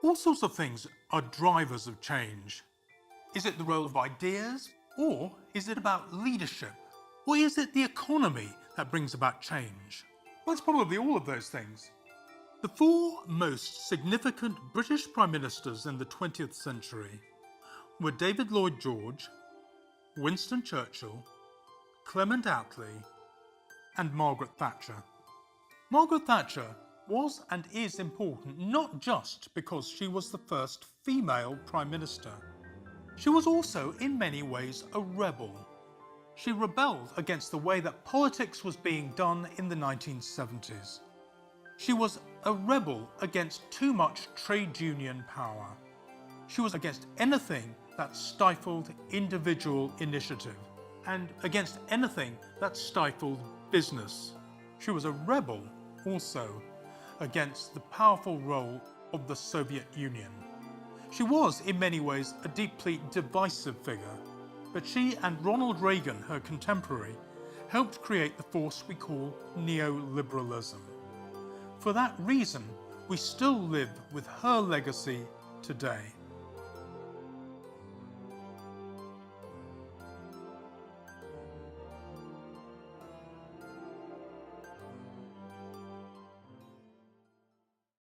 All sorts of things are drivers of change. Is it the role of ideas, or is it about leadership? Or is it the economy that brings about change? Well, it's probably all of those things. The four most significant British Prime Ministers in the 20th century were David Lloyd George, Winston Churchill, Clement Attlee, and Margaret Thatcher. Margaret Thatcher was and is important not just because she was the first female Prime Minister. She was also in many ways a rebel. She rebelled against the way that politics was being done in the 1970s. She was a rebel against too much trade union power. She was against anything that stifled individual initiative and against anything that stifled business. She was a rebel also against the powerful role of the Soviet Union. She was, in many ways, a deeply divisive figure, but she and Ronald Reagan, her contemporary, helped create the force we call neoliberalism. For that reason, we still live with her legacy today.